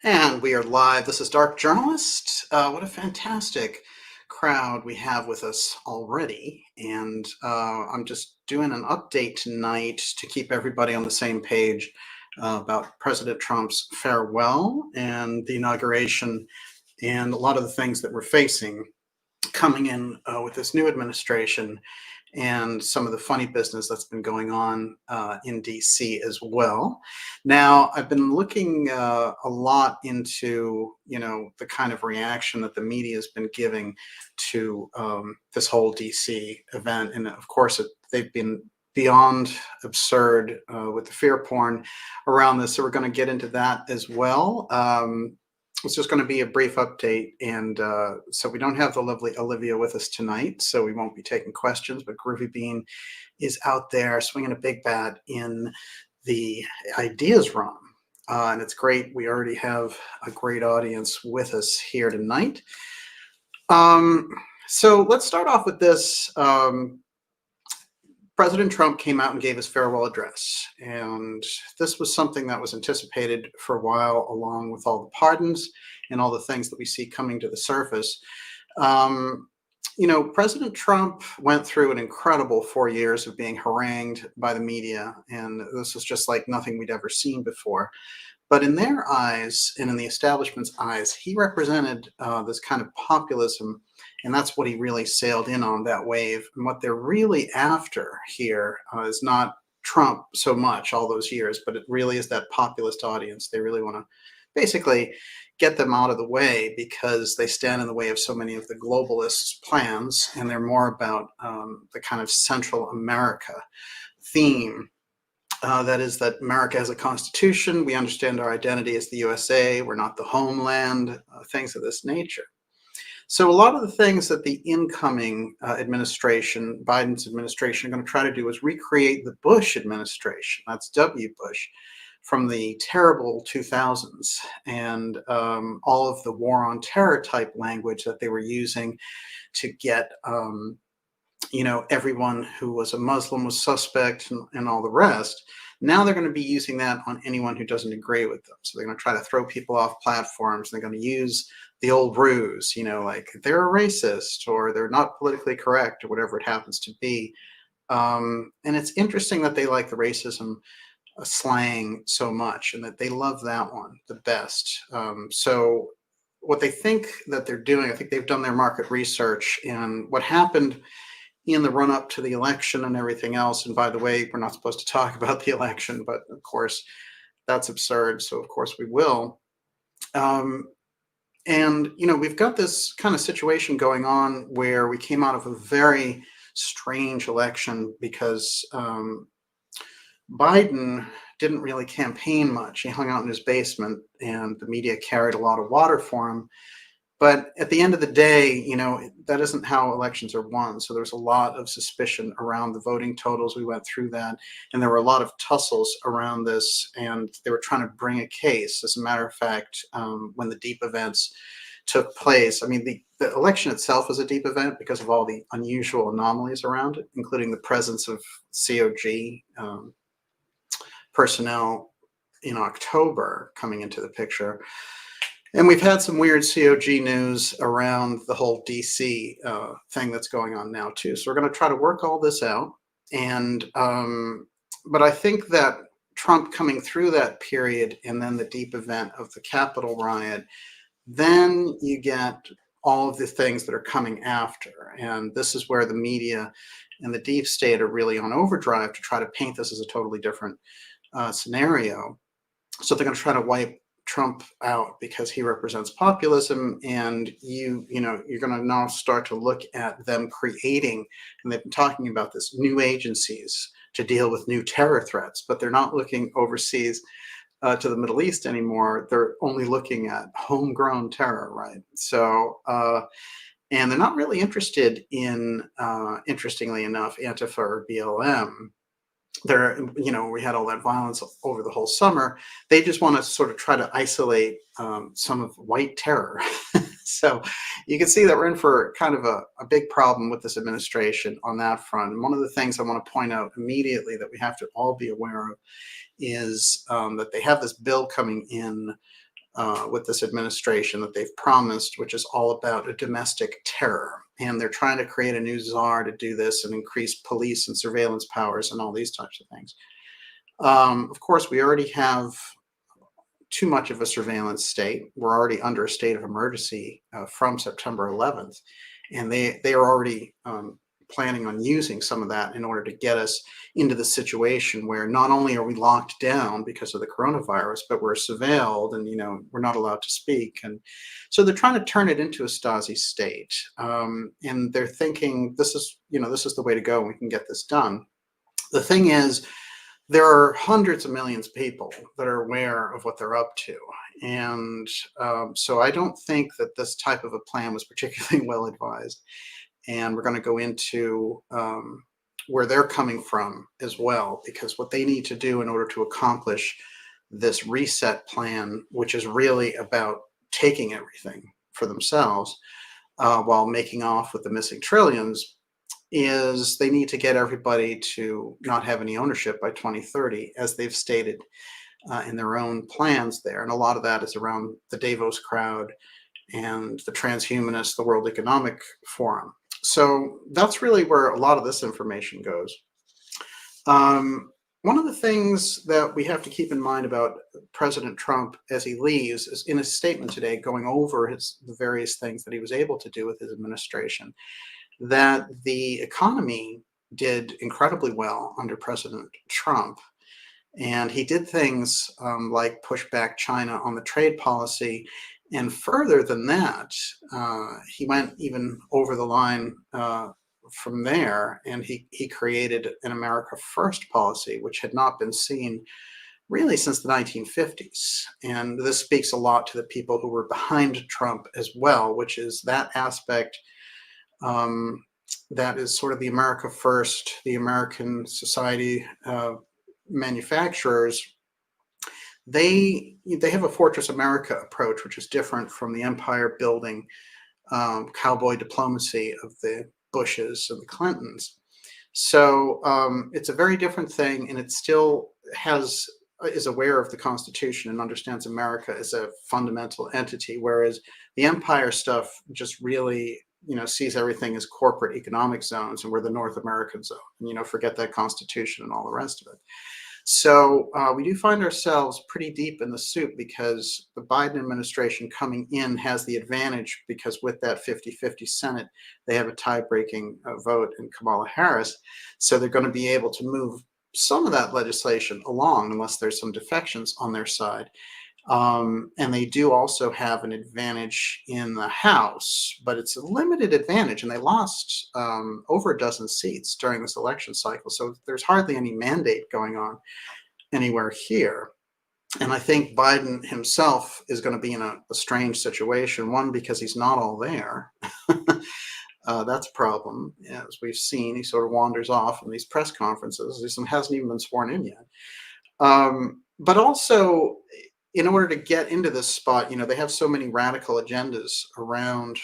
And we are live. This is Dark Journalist. What a fantastic crowd we have with us already. And I'm just doing an update tonight to keep everybody on the same page about President Trump's farewell and the inauguration and a lot of the things that we're facing coming in with this new administration and some of the funny business that's been going on in DC as well. Now, I've been looking a lot into, the kind of reaction that the media has been giving to this whole DC event, and of course, they've been beyond absurd with the fear porn around this. So we're going to get into that as well. It's just going to be a brief update. And so we don't have the lovely Olivia with us tonight, so we won't be taking questions, but Groovy Bean is out there swinging a big bat in the ideas room. And it's great. We already have a great audience with us here tonight. So let's start off with this. President Trump came out and gave his farewell address, and this was something that was anticipated for a while, along with all the pardons and all the things that we see coming to the surface. President Trump went through an incredible 4 years of being harangued by the media, and this was just like nothing we'd ever seen before. But in their eyes, and in the establishment's eyes, he represented this kind of populism, and that's what he really sailed in on, that wave. And what they're really after here is not Trump so much all those years, but it really is that populist audience. They really want to basically get them out of the way because they stand in the way of so many of the globalists' plans, and they're more about the kind of Central America theme. That is that America has a constitution. We understand our identity as the USA. We're not the homeland, things of this nature. So a lot of the things that the incoming administration, Biden's administration, are going to try to do is recreate the Bush administration. That's W. Bush from the terrible 2000s, and all of the war on terror type language that they were using to get everyone who was a Muslim was suspect and all the rest. Now they're going to be using that on anyone who doesn't agree with them. So they're going to try to throw people off platforms. They're going to use the old ruse, like they're a racist or they're not politically correct or whatever it happens to be. And it's interesting that they like the racism slang so much and that they love that one the best. So what they think that they're doing, I think they've done their market research, and what happened in the run up to the election and everything else. And by the way, we're not supposed to talk about the election, but of course that's absurd. So of course we will. We've got this kind of situation going on where we came out of a very strange election because Biden didn't really campaign much. He hung out in his basement and the media carried a lot of water for him. But at the end of the day, that isn't how elections are won. So there's a lot of suspicion around the voting totals. We went through that, and there were a lot of tussles around this, and they were trying to bring a case. As a matter of fact, when the deep events took place, I mean, the election itself was a deep event because of all the unusual anomalies around it, including the presence of COG personnel in October coming into the picture. And we've had some weird COG news around the whole DC thing that's going on now too. So we're going to try to work all this out. And but I think that Trump coming through that period and then the deep event of the Capitol riot, then you get all of the things that are coming after. And this is where the media and the deep state are really on overdrive to try to paint this as a totally different scenario. So they're going to try to wipe Trump out because he represents populism, and you're going to now start to look at them creating, and they've been talking about this, new agencies to deal with new terror threats, but they're not looking overseas to the Middle East anymore. They're only looking at homegrown terror, right? So and they're not really interested in, interestingly enough, Antifa or BLM. We had all that violence over the whole summer. They just want to sort of try to isolate some of white terror. So you can see that we're in for kind of a big problem with this administration on that front. And one of the things I want to point out immediately that we have to all be aware of is that they have this bill coming in with this administration that they've promised, which is all about a domestic terror. And they're trying to create a new czar to do this and increase police and surveillance powers and all these types of things. Of course, we already have too much of a surveillance state. We're already under a state of emergency from September 11th, and they are already planning on using some of that in order to get us into the situation where not only are we locked down because of the coronavirus, but we're surveilled and we're not allowed to speak. And so they're trying to turn it into a Stasi state, and they're thinking this is the way to go. And we can get this done. The thing is, there are hundreds of millions of people that are aware of what they're up to. And so I don't think that this type of a plan was particularly well advised. And we're going to go into where they're coming from as well, because what they need to do in order to accomplish this reset plan, which is really about taking everything for themselves while making off with the missing trillions, is they need to get everybody to not have any ownership by 2030, as they've stated in their own plans there. And a lot of that is around the Davos crowd and the transhumanists, the World Economic Forum. So that's really where a lot of this information goes. One of the things that we have to keep in mind about President Trump as he leaves is in his statement today, going over the various things that he was able to do with his administration, that the economy did incredibly well under President Trump. And he did things like push back China on the trade policy. And further than that, he went even over the line from there, and he created an America First policy, which had not been seen really since the 1950s. And this speaks a lot to the people who were behind Trump as well, which is that aspect that is sort of the America First, the American society manufacturers. They have a Fortress America approach, which is different from the empire building cowboy diplomacy of the Bushes and the Clintons. So it's a very different thing, and it still is aware of the Constitution and understands America as a fundamental entity, whereas the empire stuff just really sees everything as corporate economic zones, and we're the North American zone, and forget that Constitution and all the rest of it. So we do find ourselves pretty deep in the soup, because the Biden administration coming in has the advantage, because with that 50-50 Senate, they have a tie-breaking vote in Kamala Harris. So they're going to be able to move some of that legislation along, unless there's some defections on their side. And they do also have an advantage in the House, but it's a limited advantage, and they lost over a dozen seats during this election cycle. So there's hardly any mandate going on anywhere here. And I think Biden himself is going to be in a strange situation. One, because he's not all there. That's a problem. As we've seen, he sort of wanders off in these press conferences. He hasn't even been sworn in yet. But also, in order to get into this spot, they have so many radical agendas around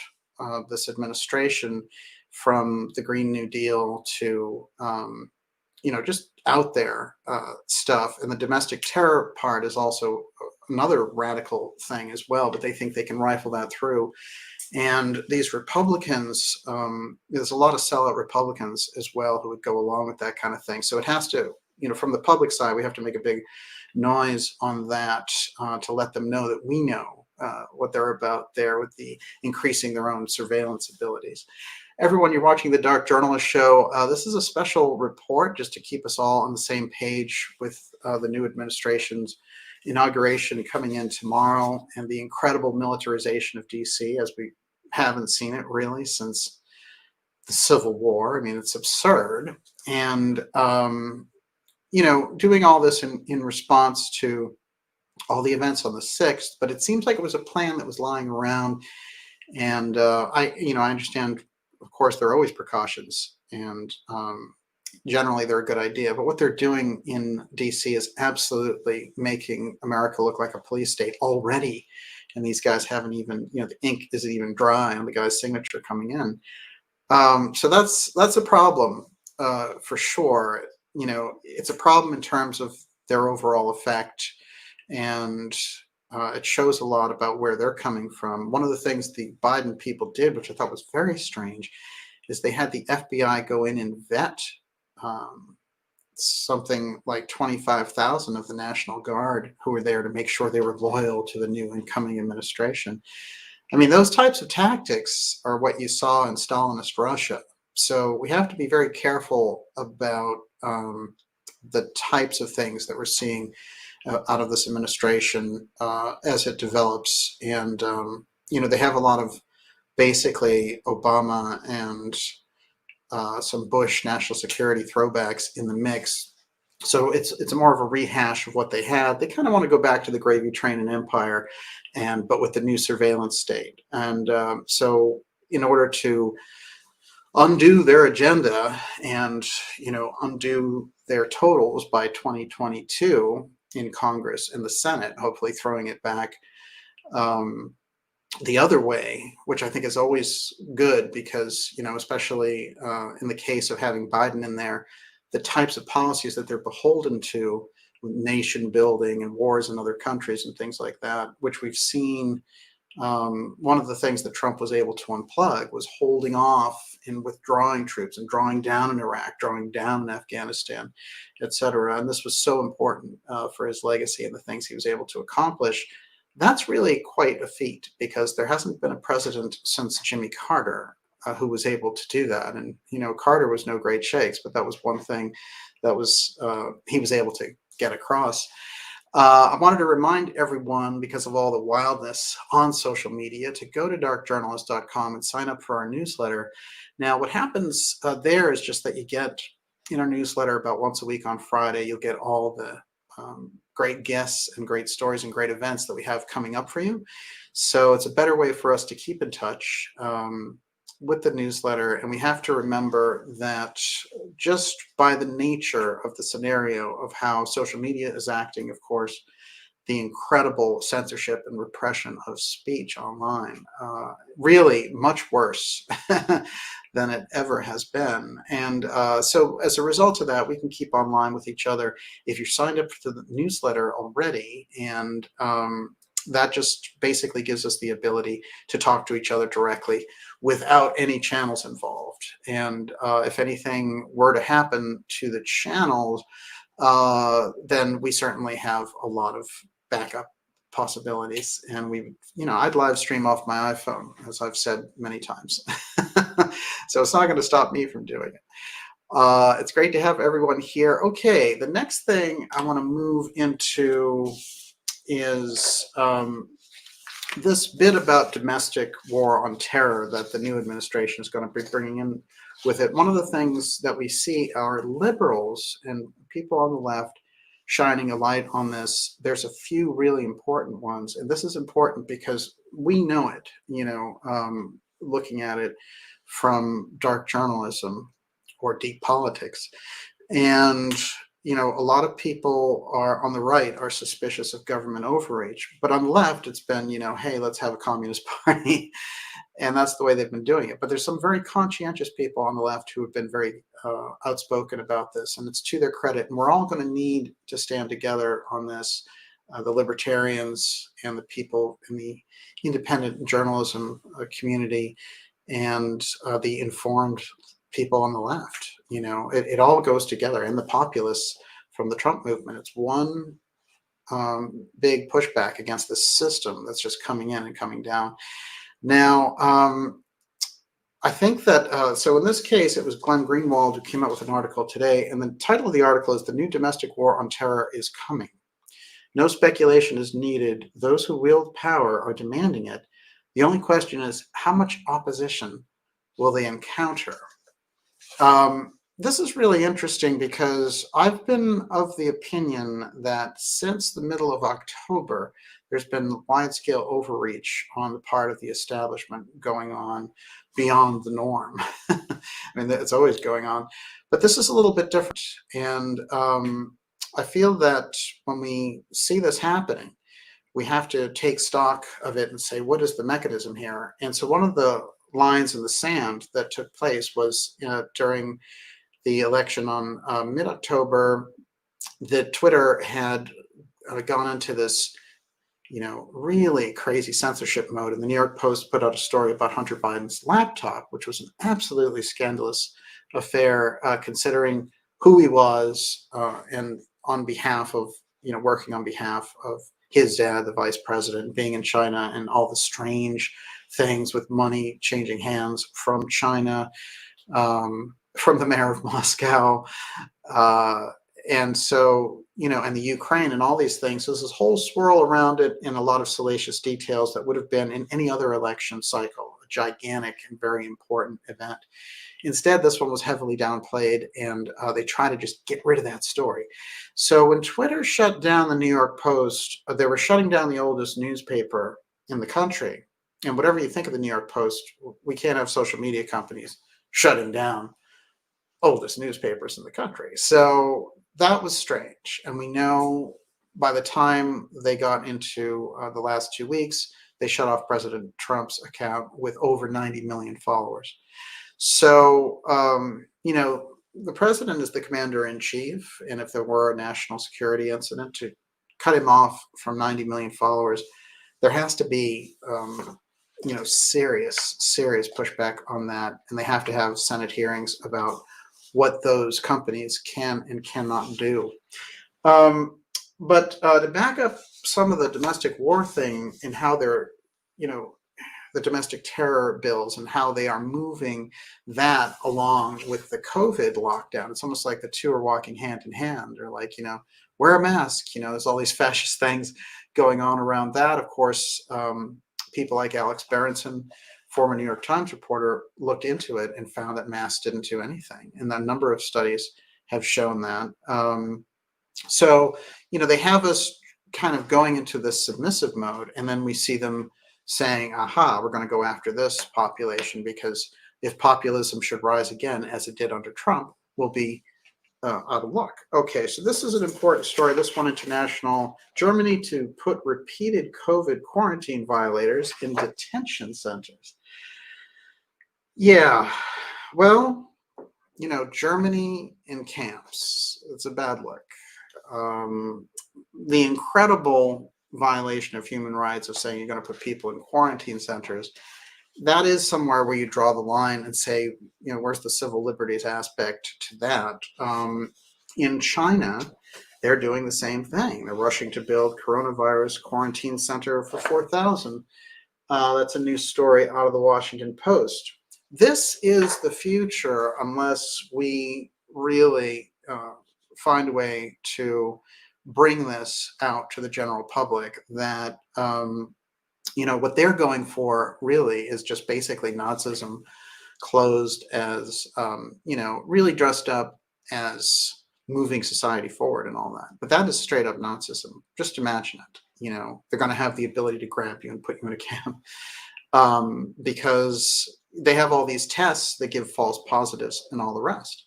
this administration, from the Green New Deal to, just out there stuff. And the domestic terror part is also another radical thing as well, but they think they can rifle that through. And these Republicans, there's a lot of sellout Republicans as well who would go along with that kind of thing. So it has to, from the public side, we have to make a big noise on that to let them know that we know what they're about there with the increasing their own surveillance abilities. Everyone, you're watching the Dark Journalist Show. This is a special report just to keep us all on the same page with the new administration's inauguration coming in tomorrow, and the incredible militarization of DC, as we haven't seen it really since the Civil War. I mean, it's absurd. And doing all this in response to all the events on the 6th, but it seems like it was a plan that was lying around. And I understand, of course, there are always precautions, and generally they're a good idea. But what they're doing in DC is absolutely making America look like a police state already. And these guys haven't even, the ink isn't even dry on the guy's signature coming in. So that's a problem for sure. It's a problem in terms of their overall effect. And, It shows a lot about where they're coming from. One of the things the Biden people did, which I thought was very strange, is they had the FBI go in and vet um, something like 25,000 of the National Guard who were there to make sure they were loyal to the new incoming administration. I mean, those types of tactics are what you saw in Stalinist Russia. So we have to be very careful about the types of things that we're seeing out of this administration as it develops. And, they have a lot of basically Obama and some Bush national security throwbacks in the mix. So it's more of a rehash of what they had. They kind of want to go back to the gravy train and empire, but with the new surveillance state. And so in order to undo their agenda and undo their totals by 2022 in Congress and the Senate, hopefully throwing it back the other way, which I think is always good because, especially in the case of having Biden in there, the types of policies that they're beholden to, nation building and wars in other countries and things like that, which we've seen. One of the things that Trump was able to unplug was holding off and withdrawing troops and drawing down in Iraq, drawing down in Afghanistan, et cetera. And this was so important for his legacy and the things he was able to accomplish. That's really quite a feat because there hasn't been a president since Jimmy Carter who was able to do that. And, Carter was no great shakes, but that was one thing that was he was able to get across. I wanted to remind everyone, because of all the wildness on social media, to go to darkjournalist.com and sign up for our newsletter. Now, what happens there is just that you get in our newsletter about once a week on Friday, you'll get all the great guests and great stories and great events that we have coming up for you. So it's a better way for us to keep in touch with the newsletter. And we have to remember that just by the nature of the scenario of how social media is acting, of course, the incredible censorship and repression of speech online, really much worse than it ever has been. And so as a result of that, we can keep online with each other. If you're signed up to the newsletter already, and that just basically gives us the ability to talk to each other directly without any channels involved. And if anything were to happen to the channels, then we certainly have a lot of backup possibilities. And I'd live stream off my iPhone, as I've said many times. So it's not going to stop me from doing it. It's great to have everyone here. Okay, the next thing I want to move into is this bit about domestic war on terror that the new administration is going to be bringing in with it. One of the things that we see are liberals and people on the left shining a light on this. There's a few really important ones, and this is important because we know it, looking at it from dark journalism or deep politics. And a lot of people are on the right are suspicious of government overreach, but on the left, it's been, hey, let's have a communist party. And that's the way they've been doing it. But there's some very conscientious people on the left who have been very outspoken about this, and it's to their credit. And we're all going to need to stand together on this, the libertarians and the people in the independent journalism community and the informed people on the left. It all goes together. And the populists from the Trump movement, it's one big pushback against the system that's just coming in and coming down. Now, I think that, so in this case, it was Glenn Greenwald who came out with an article today, and the title of the article is "The New Domestic War on Terror is Coming. No speculation is needed. Those who wield power are demanding it. The only question is, how much opposition will they encounter?" This is really interesting because I've been of the opinion that since the middle of October, there's been wide-scale overreach on the part of the establishment going on beyond the norm. I mean, it's always going on, but this is a little bit different. And I feel that when we see this happening, we have to take stock of it and say, what is the mechanism here? And so one of the lines in the sand that took place was during the election on mid-October, that Twitter had gone into this really crazy censorship mode. And the New York Post put out a story about Hunter Biden's laptop, which was an absolutely scandalous affair, considering who he was, and on behalf of, working on behalf of his dad, the vice president, being in China, and all the strange things with money changing hands from China, from the mayor of Moscow. Uh, and so, and the Ukraine and all these things. So there's this whole swirl around it and a lot of salacious details that would have been in any other election cycle, a gigantic and very important event. Instead, this one was heavily downplayed, and they try to just get rid of that story. So when Twitter shut down the New York Post, they were shutting down the oldest newspaper in the country. And whatever you think of the New York Post, we can't have social media companies shutting down oldest newspapers in the country. So that was strange. And we know by the time they got into the last 2 weeks, they shut off President Trump's account with over 90 million followers. So, the president is the commander in chief. And if there were a national security incident, to cut him off from 90 million followers, there has to be, serious pushback on that. And they have to have Senate hearings about what those companies can and cannot do. But to back up some of the domestic war thing and how they're, the domestic terror bills and how they are moving that along with the COVID lockdown. It's almost like the two are walking hand in hand. Or like, wear a mask. There's all these fascist things going on around that. Of course, people like Alex Berenson, former New York Times reporter, looked into it and found that masks didn't do anything. And a number of studies have shown that. So, they have us kind of going into this submissive mode, and then we see them saying, aha, we're going to go after this population, because if populism should rise again, as it did under Trump, we'll be out of luck. Okay, so this is an important story. This one international. Germany to put repeated COVID quarantine violators in detention centers. Yeah, well, Germany in camps. It's a bad look. The incredible violation of human rights of saying you're going to put people in quarantine centers, that is somewhere where you draw the line and say, where's the civil liberties aspect to that? In China, they're doing the same thing. They're rushing to build coronavirus quarantine center for 4,000. That's a new story out of the Washington Post. This is the future unless we really find a way to bring this out to the general public, that what they're going for really is just basically Nazism closed as really dressed up as moving society forward and all that. But that is straight up Nazism. Just imagine it. They're going to have the ability to grab you and put you in a camp, because they have all these tests that give false positives and all the rest.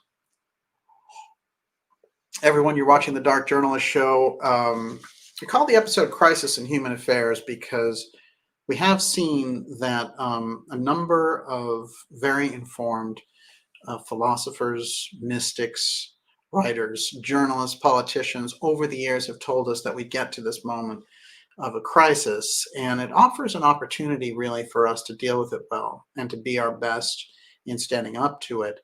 Everyone, you're watching the Dark Journalist Show. I call the episode Crisis in Human Affairs because we have seen that a number of very informed philosophers, mystics, writers, journalists, politicians over the years have told us that we get to this moment of a crisis, and it offers an opportunity really for us to deal with it well and to be our best in standing up to it.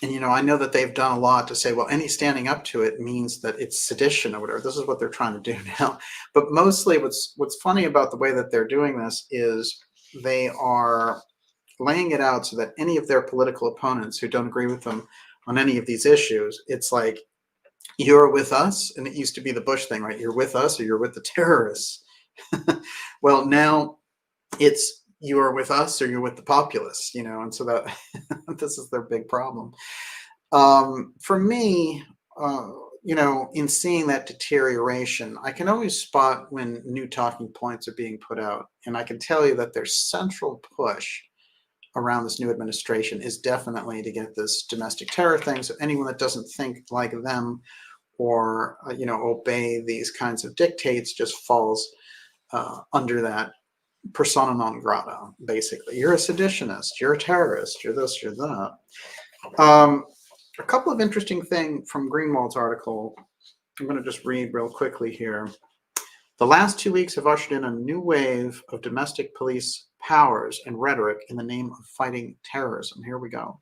And, I know that they've done a lot to say, well, any standing up to it means that it's sedition or whatever. This is what they're trying to do now. But mostly what's funny about the way that they're doing this is they are laying it out so that any of their political opponents who don't agree with them on any of these issues, it's like, you're with us. And it used to be the Bush thing, right? You're with us or you're with the terrorists. Well, now it's you are with us or you're with the populists, and so that this is their big problem. For me, in seeing that deterioration, I can always spot when new talking points are being put out. And I can tell you that their central push around this new administration is definitely to get this domestic terror thing. So anyone that doesn't think like them or, obey these kinds of dictates just falls under that persona non grata, basically. You're a seditionist, you're a terrorist, you're this, you're that. A couple of interesting things from Greenwald's article. I'm going to just read real quickly here. The last 2 weeks have ushered in a new wave of domestic police powers and rhetoric in the name of fighting terrorism. Here we go.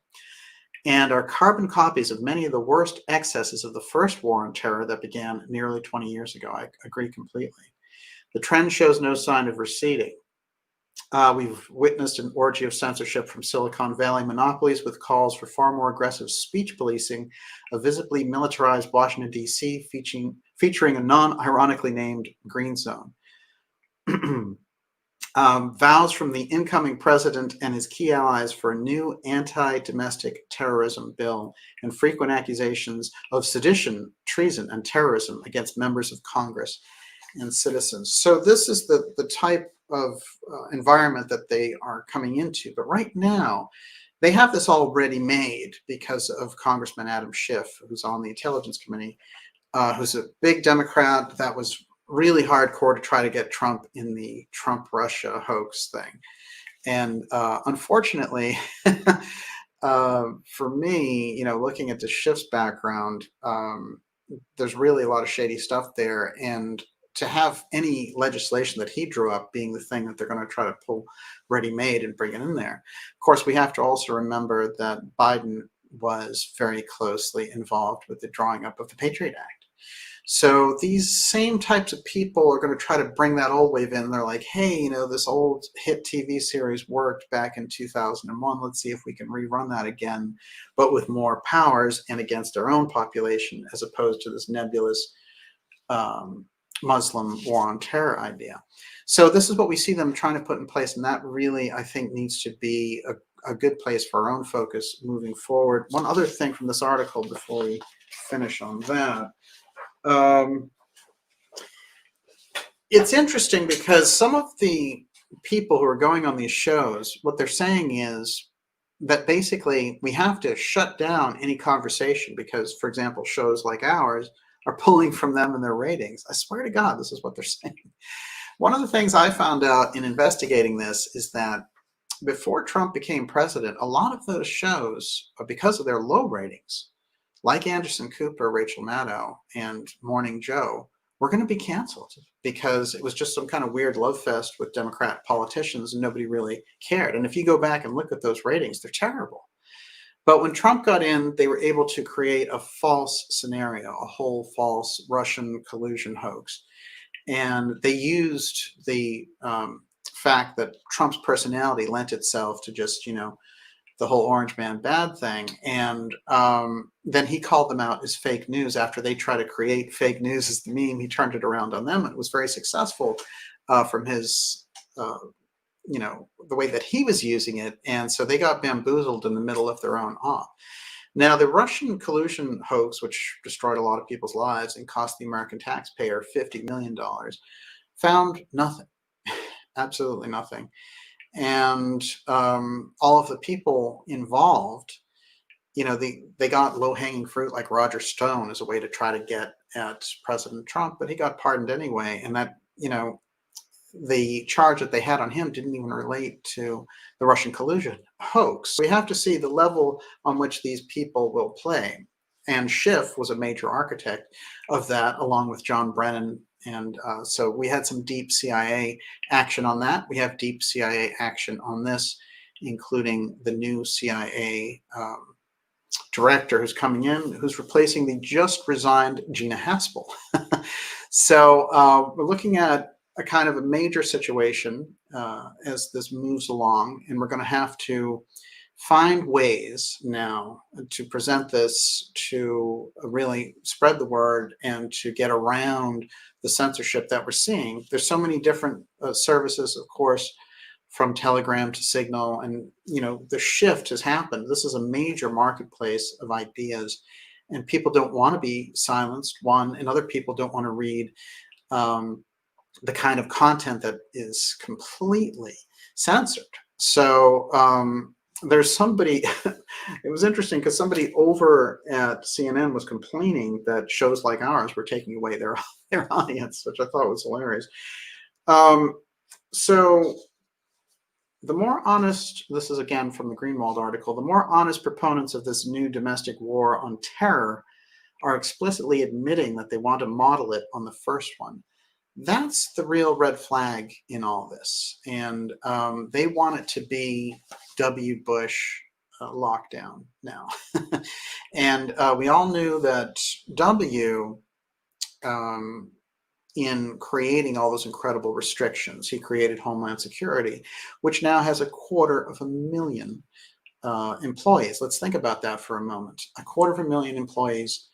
And are carbon copies of many of the worst excesses of the first war on terror that began nearly 20 years ago. I agree completely. The trend shows no sign of receding. We've witnessed an orgy of censorship from Silicon Valley monopolies with calls for far more aggressive speech policing, a visibly militarized Washington, D.C., featuring a non-ironically named green zone. Vows from the incoming president and his key allies for a new anti-domestic terrorism bill, and frequent accusations of sedition, treason, and terrorism against members of Congress and citizens. So this is the type of environment that they are coming into. But right now, they have this already made because of Congressman Adam Schiff, who's on the Intelligence Committee, who's a big Democrat that was really hardcore to try to get Trump in the Trump-Russia hoax thing. And unfortunately, for me, looking at the Schiff's background, there's really a lot of shady stuff there. And to have any legislation that he drew up being the thing that they're going to try to pull ready-made and bring it in there. Of course, we have to also remember that Biden was very closely involved with the drawing up of the Patriot Act. So these same types of people are going to try to bring that old wave in. They're like, hey, this old hit TV series worked back in 2001. Let's see if we can rerun that again, but with more powers and against our own population, as opposed to this nebulous Muslim war on terror idea. So this is what we see them trying to put in place, and that really, I think, needs to be a good place for our own focus moving forward. One other thing from this article before we finish on that. It's interesting because some of the people who are going on these shows, what they're saying is that basically we have to shut down any conversation because, for example, shows like ours are pulling from them in their ratings. I swear to God, this is what they're saying. One of the things I found out in investigating this is that before Trump became president, a lot of those shows, because of their low ratings, like Anderson Cooper, Rachel Maddow, and Morning Joe, were going to be canceled because it was just some kind of weird love fest with Democrat politicians and nobody really cared. And if you go back and look at those ratings, they're terrible. But when Trump got in, they were able to create a false scenario, a whole false Russian collusion hoax. And they used the fact that Trump's personality lent itself to just, the whole Orange Man bad thing. And then he called them out as fake news after they tried to create fake news as the meme. He turned it around on them, and it was very successful from his, the way that he was using it. And so they got bamboozled in the middle of their own op. Now, the Russian collusion hoax, which destroyed a lot of people's lives and cost the American taxpayer $50 million, found nothing, absolutely nothing. And all of the people involved, they got low-hanging fruit like Roger Stone as a way to try to get at President Trump, but he got pardoned anyway. And that, the charge that they had on him didn't even relate to the Russian collusion hoax. We have to see the level on which these people will play. And Schiff was a major architect of that, along with John Brennan. And so we had some deep CIA action on that. We have deep CIA action on this, including the new CIA director who's coming in, who's replacing the just resigned Gina Haspel. So we're looking at a kind of a major situation as this moves along, and we're going to have to find ways now to present this to really spread the word and to get around the censorship that we're seeing. There's so many different services, of course, from Telegram to Signal, and the shift has happened. This is a major marketplace of ideas, and people don't want to be silenced, one, and other people don't want to read the kind of content that is completely censored. So there's somebody, it was interesting because somebody over at CNN was complaining that shows like ours were taking away their audience, which I thought was hilarious. So the more honest, this is again from the Greenwald article, the more honest proponents of this new domestic war on terror are explicitly admitting that they want to model it on the first one. That's the real red flag in all this. And they want it to be W. Bush lockdown now. And we all knew that W, um, in creating all those incredible restrictions, he created Homeland Security, which now has 250,000 employees. Let's think about that for a moment. 250,000 employees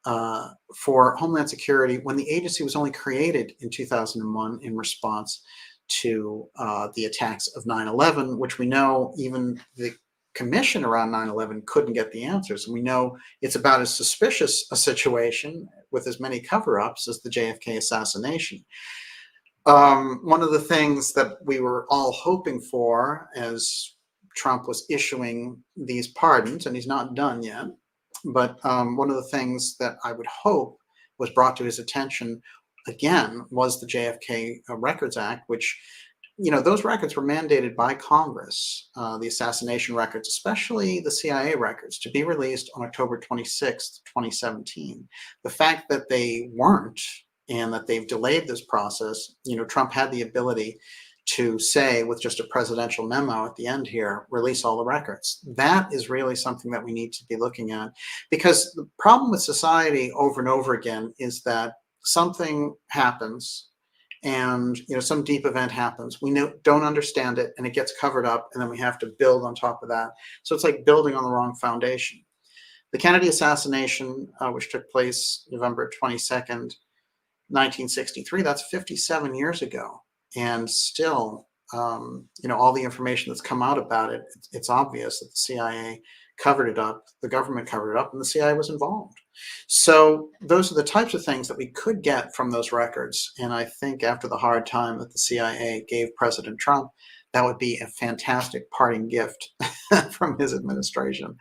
for Homeland Security when the agency was only created in 2001 in response to the attacks of 9/11, which we know even the commission around 9/11 couldn't get the answers. And we know it's about as suspicious a situation with as many cover-ups as the JFK assassination. One of the things that we were all hoping for as Trump was issuing these pardons, and he's not done yet, but one of the things that I would hope was brought to his attention again was the JFK Records Act, which, those records were mandated by Congress, the assassination records, especially the CIA records, to be released on October 26th, 2017. The fact that they weren't and that they've delayed this process, Trump had the ability to say with just a presidential memo at the end here, release all the records. That is really something that we need to be looking at, because the problem with society over and over again is that something happens and some deep event happens. We don't understand it and it gets covered up, and then we have to build on top of that. So it's like building on the wrong foundation. The Kennedy assassination, which took place November 22nd, 1963, that's 57 years ago. And still, all the information that's come out about it, it's obvious that the CIA covered it up, the government covered it up, and the CIA was involved. So those are the types of things that we could get from those records. And I think after the hard time that the CIA gave President Trump, that would be a fantastic parting gift from his administration.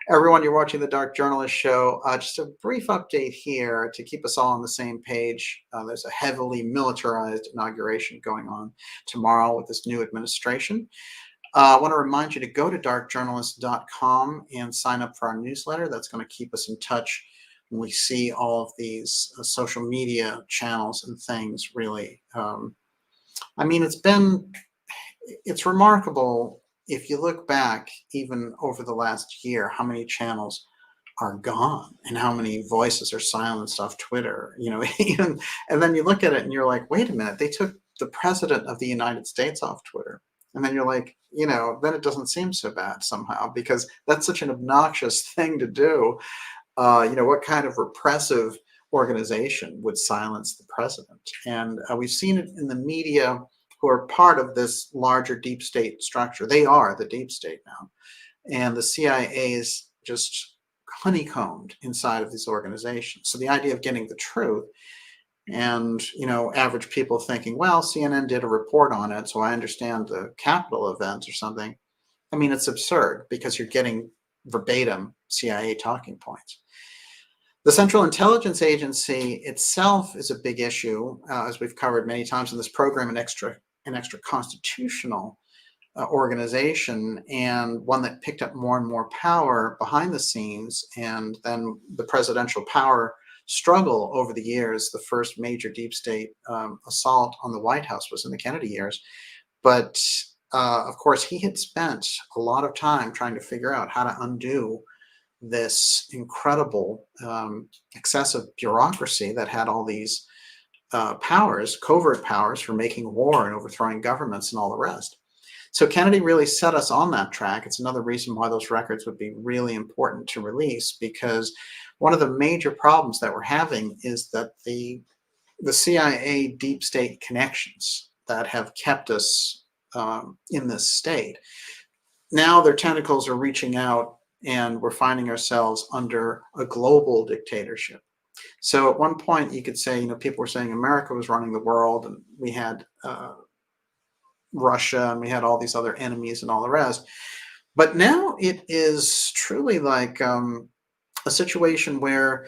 Everyone, you're watching the Dark Journalist Show. Just a brief update here to keep us all on the same page. There's a heavily militarized inauguration going on tomorrow with this new administration. I want to remind you to go to darkjournalist.com and sign up for our newsletter. That's going to keep us in touch when we see all of these social media channels and things, really. It's remarkable if you look back, even over the last year, how many channels are gone and how many voices are silenced off Twitter, even, and then you look at it and you're like, wait a minute, they took the president of the United States off Twitter. And then you're like, then it doesn't seem so bad somehow, because that's such an obnoxious thing to do. What kind of repressive organization would silence the president? And we've seen it in the media, who are part of this larger deep state structure. They are the deep state now. And the CIA is just honeycombed inside of these organizations. So the idea of getting the truth and, average people thinking, well, CNN did a report on it, so I understand the Capitol events or something. It's absurd, because you're getting verbatim CIA talking points. The Central Intelligence Agency itself is a big issue, as we've covered many times in this program, an extra constitutional organization, and one that picked up more and more power behind the scenes. And then the presidential power struggle over the years. The first major deep state assault on the White House was in the Kennedy years. But of course, he had spent a lot of time trying to figure out how to undo this incredible excessive bureaucracy that had all these powers, covert powers for making war and overthrowing governments and all the rest. So Kennedy really set us on that track. It's another reason why those records would be really important to release, because one of the major problems that we're having is that the CIA deep state connections that have kept us in this state, now their tentacles are reaching out, and we're finding ourselves under a global dictatorship. So at one point you could say, people were saying America was running the world, and we had Russia, and we had all these other enemies and all the rest. But now it is truly like a situation where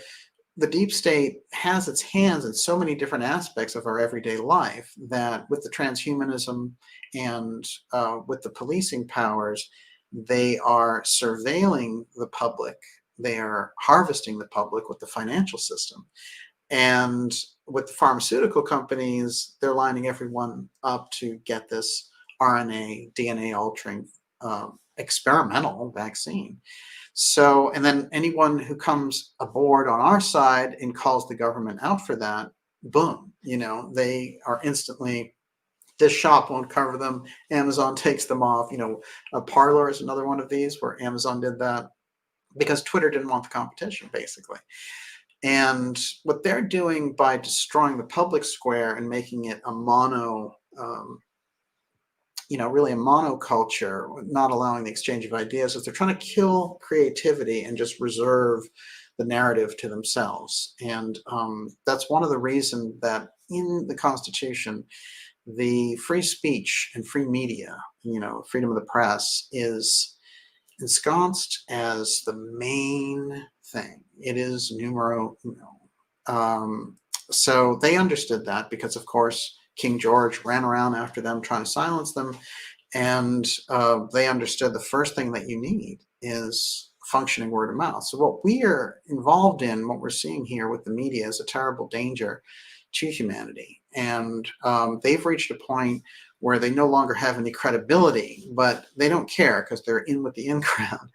the deep state has its hands in so many different aspects of our everyday life, that with the transhumanism and with the policing powers, they are surveilling the public. They are harvesting the public with the financial system. And with the pharmaceutical companies, they're lining everyone up to get this RNA, DNA altering experimental vaccine. So, and then anyone who comes aboard on our side and calls the government out for that, boom, they are instantly, this shop won't cover them. Amazon takes them off. Parler is another one of these where Amazon did that because Twitter didn't want the competition, basically. And what they're doing by destroying the public square and making it a really a monoculture, not allowing the exchange of ideas, is they're trying to kill creativity and just reserve the narrative to themselves. And that's one of the reasons that in the Constitution, the free speech and free media, freedom of the press, is ensconced as the main thing. It is numero uno. So they understood that because, of course, King George ran around after them trying to silence them. And they understood the first thing that you need is functioning word of mouth. So what we are involved in, what we're seeing here with the media, is a terrible danger to humanity. And they've reached a point where they no longer have any credibility, but they don't care because they're in with the in crowd.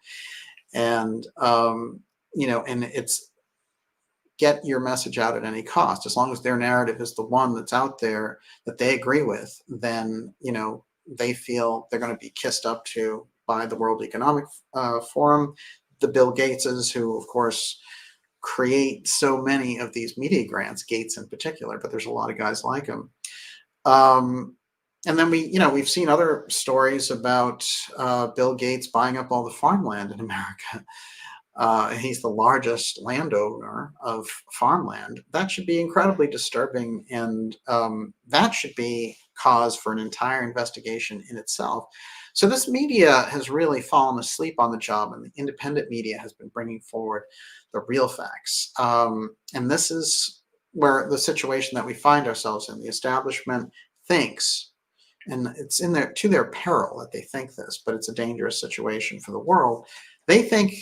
And, and it's get your message out at any cost. As long as their narrative is the one that's out there that they agree with, then, they feel they're going to be kissed up to by the World Economic Forum, the Bill Gateses, who, of course, create so many of these media grants, Gates in particular, but there's a lot of guys like him. And then we've seen other stories about Bill Gates buying up all the farmland in America. He's the largest landowner of farmland. That should be incredibly disturbing, and that should be cause for an entire investigation in itself. So this media has really fallen asleep on the job, and the independent media has been bringing forward the real facts. And this is where the situation that we find ourselves in. The establishment thinks, and it's to their peril that they think this, but it's a dangerous situation for the world. They think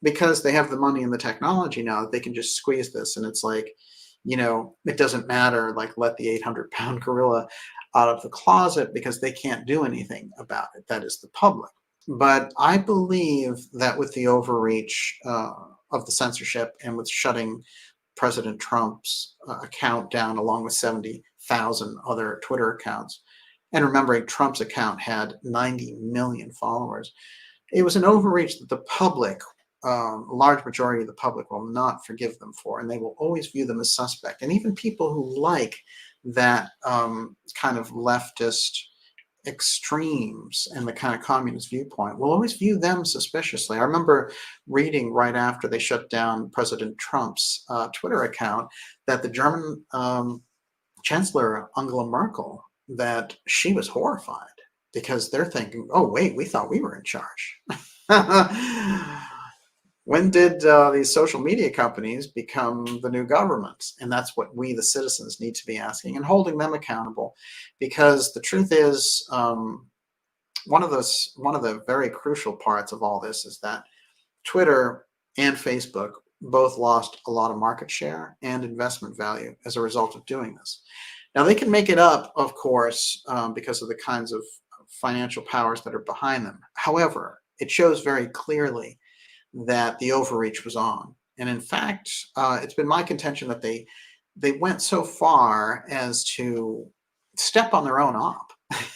because they have the money and the technology now that they can just squeeze this, and it's like, it doesn't matter, like let the 800-pound gorilla out of the closet because they can't do anything about it. That is the public. But I believe that with the overreach of the censorship and with shutting President Trump's account down along with 70,000 other Twitter accounts, and remembering Trump's account had 90 million followers, it was an overreach that the public, a large majority of the public, will not forgive them for, and they will always view them as suspect. And even people who like that kind of leftist extremes and the kind of communist viewpoint will always view them suspiciously. I remember reading right after they shut down President Trump's Twitter account that the German Chancellor Angela Merkel, that she was horrified because they're thinking, oh, wait, we thought we were in charge. When did these social media companies become the new government? And that's what we, the citizens, need to be asking and holding them accountable. Because the truth is, one of the very crucial parts of all this is that Twitter and Facebook both lost a lot of market share and investment value as a result of doing this. Now, they can make it up, of course, because of the kinds of financial powers that are behind them. However, it shows very clearly that the overreach was on. And in fact, it's been my contention that they went so far as to step on their own op.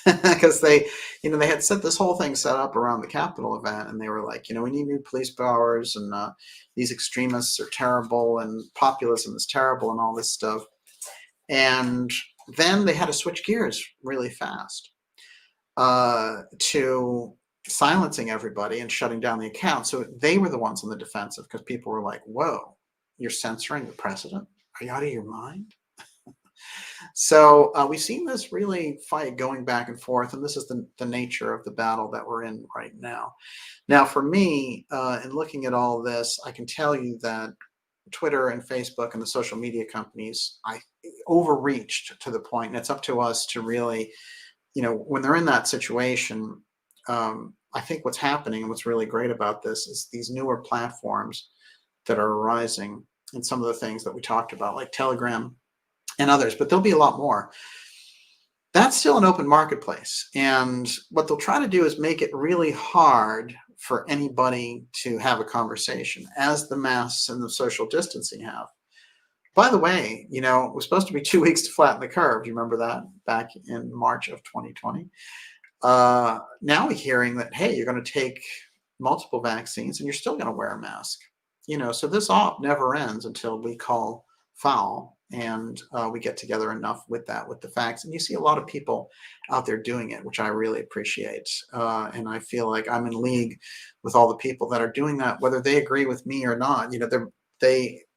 Because they had set this whole thing set up around the Capitol event, and they were like, we need new police powers, and these extremists are terrible, and populism is terrible, and all this stuff. And then they had to switch gears really fast to silencing everybody and shutting down the account. So they were the ones on the defensive because people were like, whoa, you're censoring the president? Are you out of your mind? So we've seen this really fight going back and forth, and this is the nature of the battle that we're in right now. Now, for me, in looking at all this, I can tell you that Twitter and Facebook and the social media companies, I overreached to the point, and it's up to us to really, when they're in that situation, I think what's happening and what's really great about this is these newer platforms that are arising, and some of the things that we talked about, like Telegram and others, but there'll be a lot more. That's still an open marketplace. And what they'll try to do is make it really hard for anybody to have a conversation, as the masks and the social distancing have. By the way, it was supposed to be 2 weeks to flatten the curve. Do you remember that back in March of 2020? Now we're hearing that, hey, you're going to take multiple vaccines and you're still going to wear a mask. So this op never ends until we call foul, and we get together enough with the facts. And you see a lot of people out there doing it, which I really appreciate. And I feel like I'm in league with all the people that are doing that, whether they agree with me or not.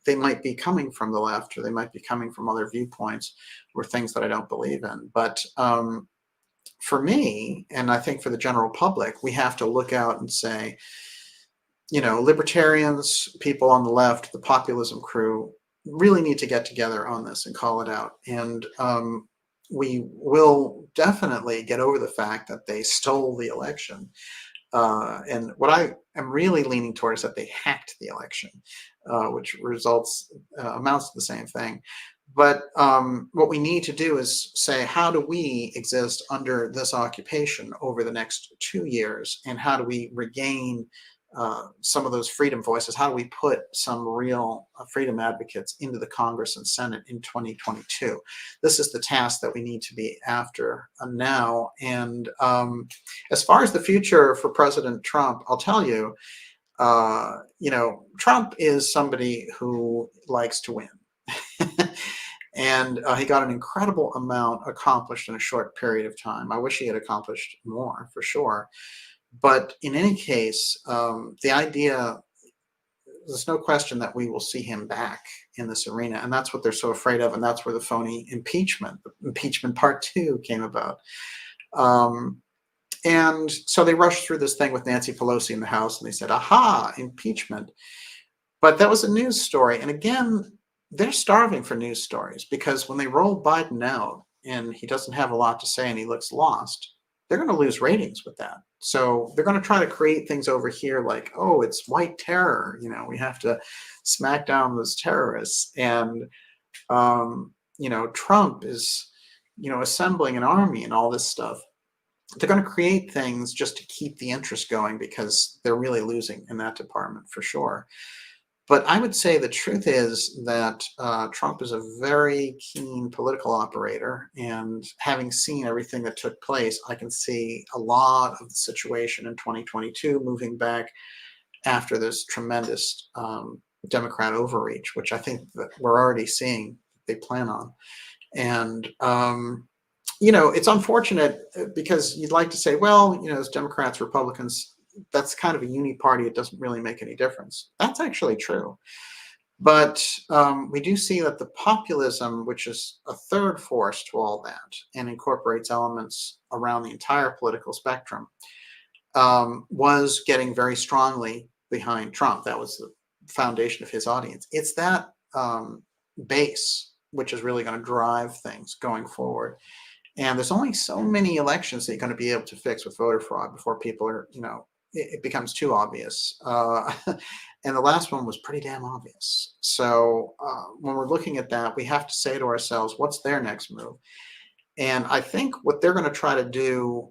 They might be coming from the left, or they might be coming from other viewpoints or things that I don't believe in. But for me, and I think for the general public, we have to look out and say, libertarians, people on the left, the populism crew, really need to get together on this and call it out. And we will definitely get over the fact that they stole the election. And what I am really leaning towards is that they hacked the election, which amounts to the same thing. But what we need to do is say, how do we exist under this occupation over the next 2 years? And how do we regain some of those freedom voices? How do we put some real freedom advocates into the Congress and Senate in 2022? This is the task that we need to be after now. And as far as the future for President Trump, I'll tell you, Trump is somebody who likes to win. And he got an incredible amount accomplished in a short period of time. I wish he had accomplished more, for sure. But in any case, the idea, there's no question that we will see him back in this arena. And that's what they're so afraid of. And that's where the phony impeachment part 2 came about. And so they rushed through this thing with Nancy Pelosi in the House, and they said, aha, impeachment. But that was a news story. And again, they're starving for news stories, because when they roll Biden out and he doesn't have a lot to say and he looks lost, they're going to lose ratings with that. So they're going to try to create things over here like, oh, it's white terror. We have to smack down those terrorists. And, Trump is, assembling an army and all this stuff. They're going to create things just to keep the interest going, because they're really losing in that department for sure. But I would say the truth is that Trump is a very keen political operator, and having seen everything that took place, I can see a lot of the situation in 2022 moving back after this tremendous Democrat overreach, which I think that we're already seeing they plan on. And, it's unfortunate, because you'd like to say, well, as Democrats, Republicans, that's kind of a uni party. It doesn't really make any difference. That's actually true. But we do see that the populism, which is a third force to all that and incorporates elements around the entire political spectrum, was getting very strongly behind Trump. That was the foundation of his audience. It's that base which is really going to drive things going forward. And there's only so many elections that you're going to be able to fix with voter fraud before people are, it becomes too obvious. And the last one was pretty damn obvious. So when we're looking at that, we have to say to ourselves, what's their next move? And I think what they're going to try to do,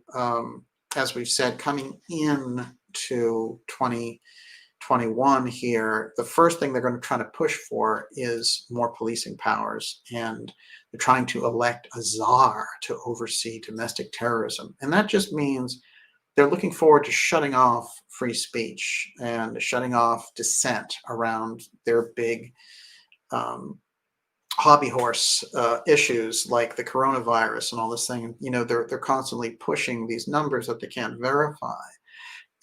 as we've said, coming in to 2021 here, the first thing they're going to try to push for is more policing powers. And they're trying to elect a czar to oversee domestic terrorism. And that just means they're looking forward to shutting off free speech and shutting off dissent around their big hobby horse issues like the coronavirus and all this thing. They're constantly pushing these numbers that they can't verify.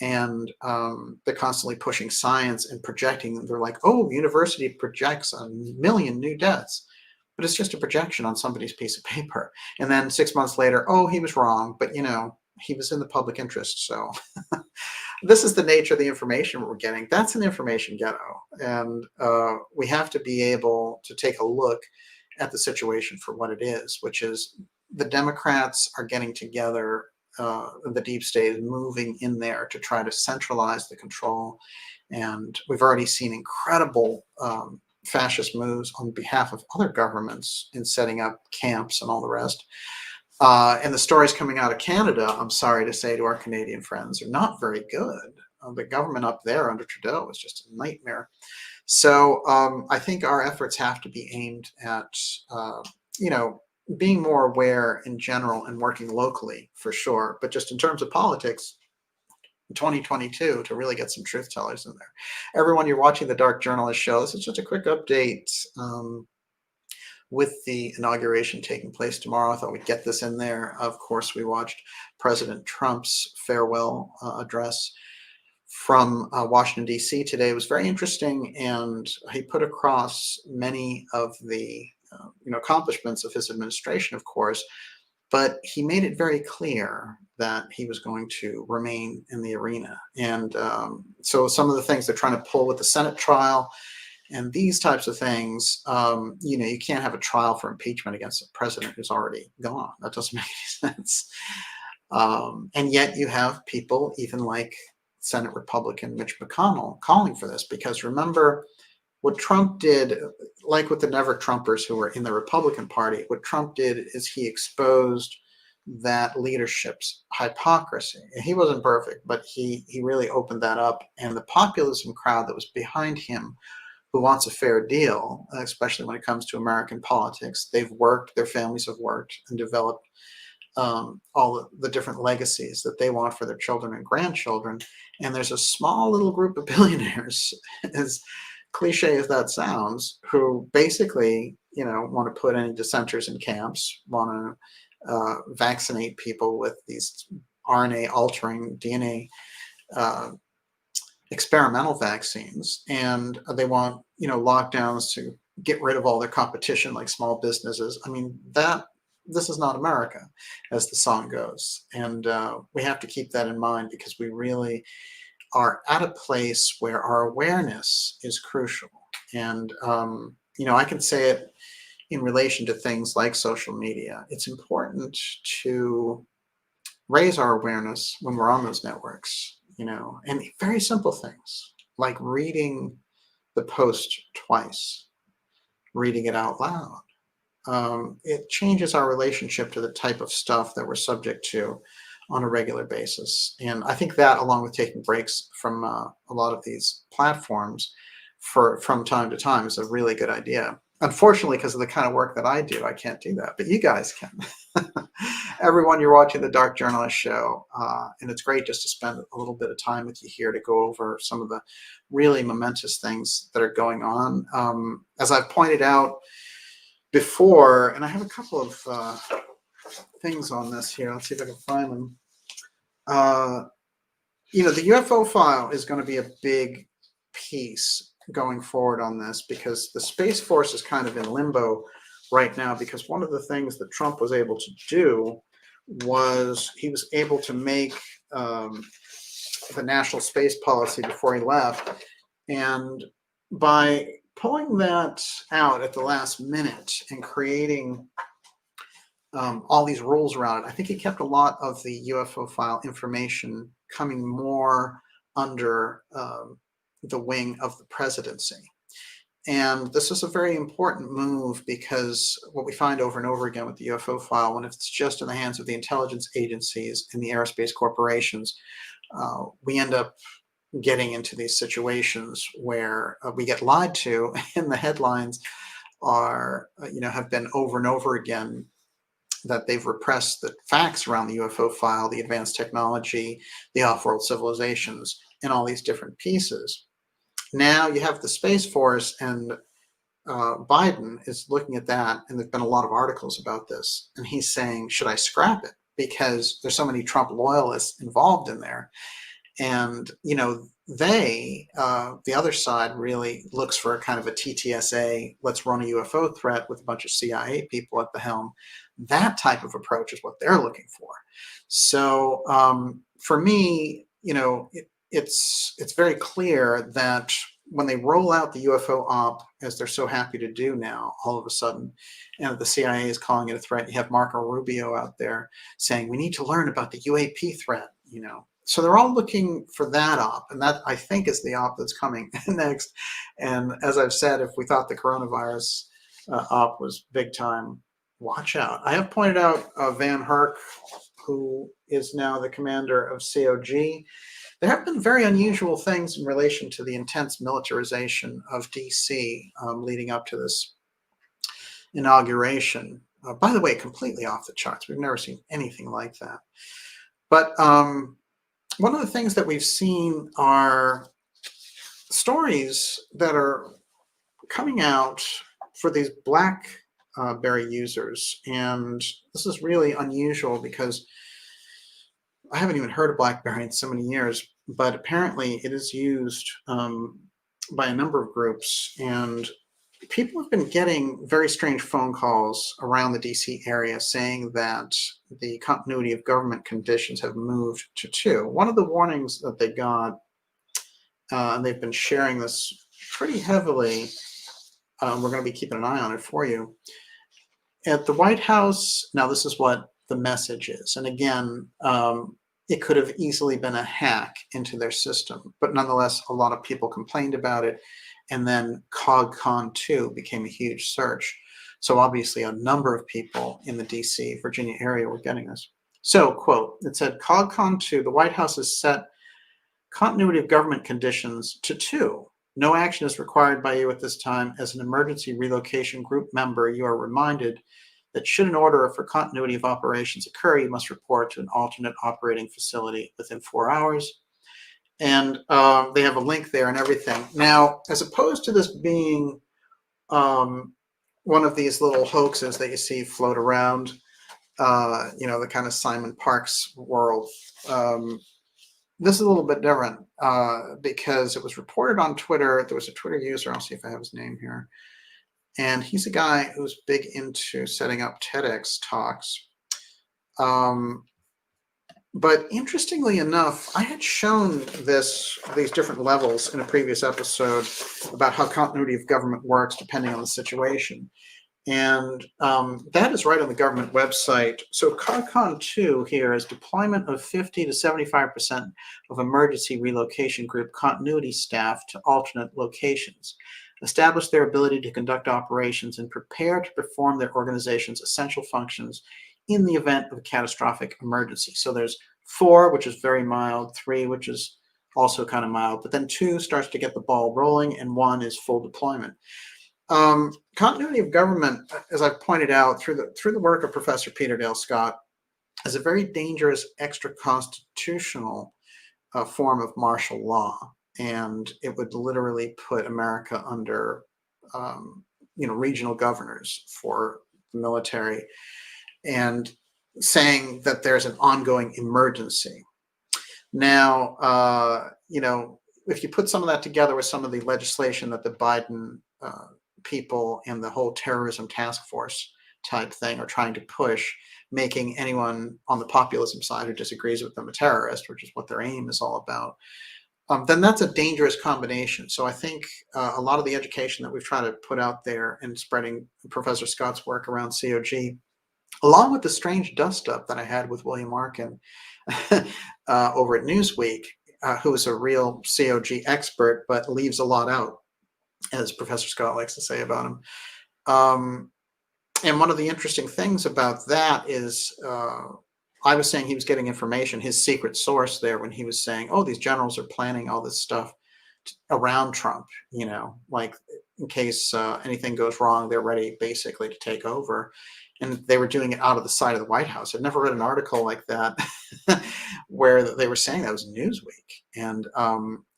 And they're constantly pushing science and projecting. They're like, oh, university projects 1 million new deaths. But it's just a projection on somebody's piece of paper. And then 6 months later, oh, he was wrong. But, he was in the public interest. So this is the nature of the information we're getting. That's an information ghetto. And we have to be able to take a look at the situation for what it is, which is the Democrats are getting together. The deep state is moving in there to try to centralize the control. And we've already seen incredible fascist moves on behalf of other governments in setting up camps and all the rest. And the stories coming out of Canada, I'm sorry to say to our Canadian friends, are not very good. The government up there under Trudeau is just a nightmare. So I think our efforts have to be aimed at, you know, being more aware in general and working locally for sure. But just in terms of politics, 2022, to really get some truth tellers in there. Everyone, you're watching the Dark Journalist Show. This is just a quick update with the inauguration taking place tomorrow. I thought we'd get this in there. Of course, we watched President Trump's farewell address from Washington, D.C. today. It was very interesting, and he put across many of the accomplishments of his administration, of course, but he made it very clear that he was going to remain in the arena. And so some of the things they're trying to pull with the Senate trial and these types of things, you can't have a trial for impeachment against a president who's already gone. That doesn't make any sense. And yet you have people, even like Senate Republican Mitch McConnell, calling for this, because remember what Trump did, like with the Never Trumpers who were in the Republican Party, what Trump did is he exposed that leadership's hypocrisy. And he wasn't perfect, but he really opened that up. And the populism crowd that was behind him, who wants a fair deal, especially when it comes to American politics, they've worked, their families have worked and developed all the different legacies that they want for their children and grandchildren. And there's a small little group of billionaires, as cliche as that sounds, who basically, want to put any dissenters in camps, want to vaccinate people with these RNA altering DNA experimental vaccines. And they want, lockdowns to get rid of all their competition, like small businesses. I mean, this is not America, as the song goes. And we have to keep that in mind, because we really are at a place where our awareness is crucial. And, I can say it in relation to things like social media. It's important to raise our awareness when we're on those networks, and very simple things like reading the post twice, reading it out loud. It changes our relationship to the type of stuff that we're subject to on a regular basis. And I think that, along with taking breaks from a lot of these platforms from time to time, is a really good idea. Unfortunately, because of the kind of work that I do, I can't do that, but you guys can. Everyone, you're watching the Dark Journalist Show, and it's great just to spend a little bit of time with you here to go over some of the really momentous things that are going on. As I've pointed out before, and I have a couple of things on this here. Let's see if I can find them. The UFO file is going to be a big piece going forward on this, because the Space Force is kind of in limbo right now, because one of the things that Trump was able to do was he was able to make the national space policy before he left. And by pulling that out at the last minute and creating all these rules around it, I think he kept a lot of the UFO file information coming more under the wing of the presidency. And this is a very important move, because what we find over and over again with the UFO file, when it's just in the hands of the intelligence agencies and the aerospace corporations, we end up getting into these situations where we get lied to, and the headlines are, have been over and over again that they've repressed the facts around the UFO file, the advanced technology, the off-world civilizations, and all these different pieces. Now you have the Space Force, and Biden is looking at that, and there's been a lot of articles about this, and he's saying, should I scrap it? Because there's so many Trump loyalists involved in there. And, the other side really looks for a kind of a TTSA, let's run a UFO threat with a bunch of CIA people at the helm. That type of approach is what they're looking for. So for me, it's very clear that when they roll out the UFO op, as they're so happy to do now, all of a sudden, and the CIA is calling it a threat, you have Marco Rubio out there saying, we need to learn about the UAP threat, So they're all looking for that op, and that I think is the op that's coming next. And as I've said, if we thought the coronavirus op was big time, watch out. I have pointed out Van Herk, who is now the commander of COG. There have been very unusual things in relation to the intense militarization of DC leading up to this inauguration. By the way, completely off the charts. We've never seen anything like that. But one of the things that we've seen are stories that are coming out for these BlackBerry users. And this is really unusual because I haven't even heard of BlackBerry in so many years, but apparently it is used by a number of groups. And people have been getting very strange phone calls around the DC area saying that the continuity of government conditions have moved to 2. One of the warnings that they got, and they've been sharing this pretty heavily, we're going to be keeping an eye on it for you. At the White House, now this is what the message is. And again, it could have easily been a hack into their system, but nonetheless, a lot of people complained about it. And then COGCON 2 became a huge search. So obviously a number of people in the DC, Virginia area were getting this. So, quote, it said, COGCON 2, the White House has set continuity of government conditions to 2. No action is required by you at this time. As an emergency relocation group member, you are reminded that should an order for continuity of operations occur, you must report to an alternate operating facility within 4 hours. And they have a link there and everything. Now, as opposed to this being one of these little hoaxes that you see float around, the kind of Simon Parkes world, this is a little bit different because it was reported on Twitter. There was a Twitter user, I'll see if I have his name here, and he's a guy who's big into setting up TEDx talks. But interestingly enough, I had shown these different levels in a previous episode about how continuity of government works depending on the situation. And that is right on the government website. So COGCON 2 here is deployment of 50 to 75% of emergency relocation group continuity staff to alternate locations, establish their ability to conduct operations, and prepare to perform their organization's essential functions in the event of a catastrophic emergency. So there's 4, which is very mild, 3, which is also kind of mild, but then 2 starts to get the ball rolling, and 1 is full deployment. Continuity of government, as I've pointed out through the work of Professor Peter Dale Scott, is a very dangerous extra-constitutional form of martial law, and it would literally put America under regional governors for the military, and saying that there's an ongoing emergency. Now, if you put some of that together with some of the legislation that the Biden people and the whole terrorism task force type thing are trying to push, making anyone on the populism side who disagrees with them a terrorist, which is what their aim is all about, then that's a dangerous combination. So I think a lot of the education that we've tried to put out there and spreading Professor Scott's work around COG, along with the strange dust-up that I had with William Arkin over at Newsweek, who is a real COG expert, but leaves a lot out, as Professor Scott likes to say about him. And one of the interesting things about that is I was saying he was getting information, his secret source there, when he was saying, oh, these generals are planning all this stuff around Trump, like in case anything goes wrong, they're ready basically to take over. And they were doing it out of the side of the White House. I'd never read an article like that where they were saying that was Newsweek. And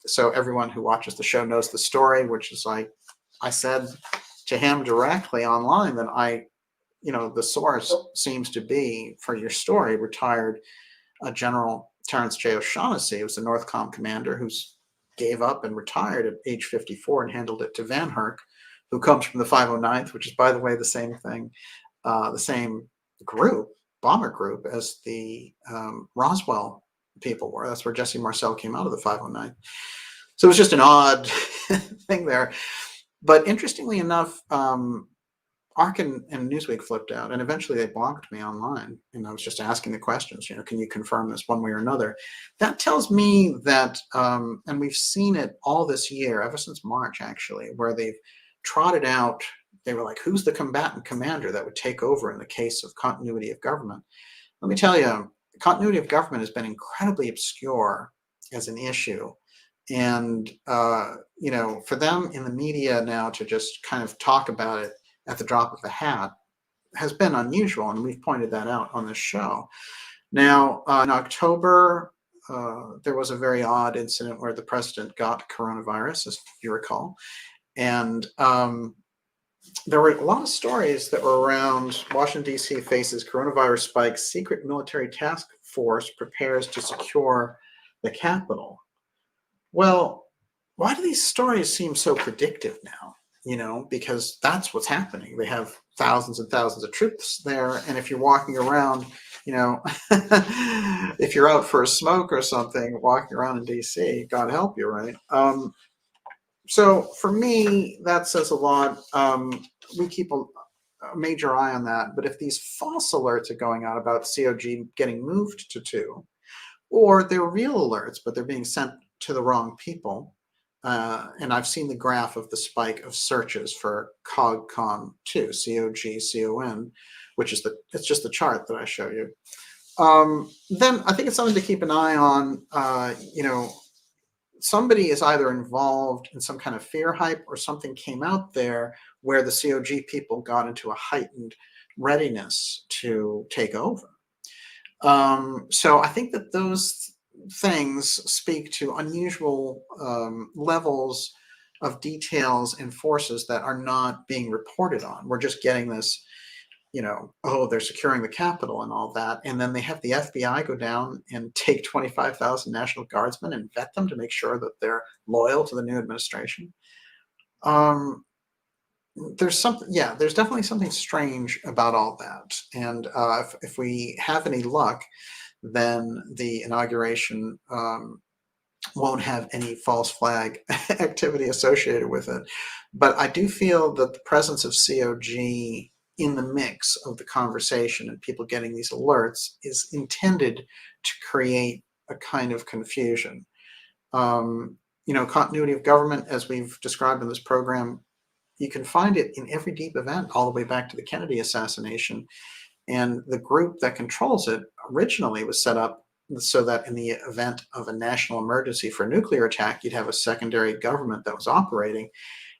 so everyone who watches the show knows the story, which is like I said to him directly online that the source seems to be, for your story, retired General Terrence J. O'Shaughnessy, who was the Northcom commander who's gave up and retired at age 54 and handled it to Van Herk, who comes from the 509th, which is, by the way, the same thing. The same group, bomber group, as the Roswell people were. That's where Jesse Marcel came out of the 509. So it was just an odd thing there. But interestingly enough, Ark and Newsweek flipped out, and eventually they blocked me online. And I was just asking the questions, can you confirm this one way or another? That tells me that, and we've seen it all this year, ever since March, actually, where they've trotted out, they were like, who's the combatant commander that would take over in the case of continuity of government? Let me tell you, continuity of government has been incredibly obscure as an issue. And, for them in the media now to just kind of talk about it at the drop of a hat has been unusual. And we've pointed that out on this show. Now, in October, there was a very odd incident where the president got coronavirus, as you recall. And there were a lot of stories that were around Washington, D.C. faces coronavirus spike, secret military task force prepares to secure the Capitol. Well, why do these stories seem so predictive now? Because that's what's happening. They have thousands and thousands of troops there. And if you're walking around, if you're out for a smoke or something, walking around in DC, God help you, right? So for me, that says a lot. We keep a major eye on that. But if these false alerts are going out about COG getting moved to 2, or they're real alerts, but they're being sent to the wrong people, and I've seen the graph of the spike of searches for COGCON2, COGCON, which is it's just the chart that I show you. Then I think it's something to keep an eye on. Somebody is either involved in some kind of fear hype, or something came out there where the COG people got into a heightened readiness to take over. So I think that those things speak to unusual levels of details and forces that are not being reported on. We're just getting this, they're securing the Capitol and all that. And then they have the FBI go down and take 25,000 National Guardsmen and vet them to make sure that they're loyal to the new administration. There's definitely something strange about all that. And if we have any luck, then the inauguration won't have any false flag activity associated with it. But I do feel that the presence of COG in the mix of the conversation and people getting these alerts is intended to create a kind of confusion. Continuity of government, as we've described in this program, you can find it in every deep event all the way back to the Kennedy assassination. And the group that controls it originally was set up so that in the event of a national emergency for a nuclear attack, you'd have a secondary government that was operating,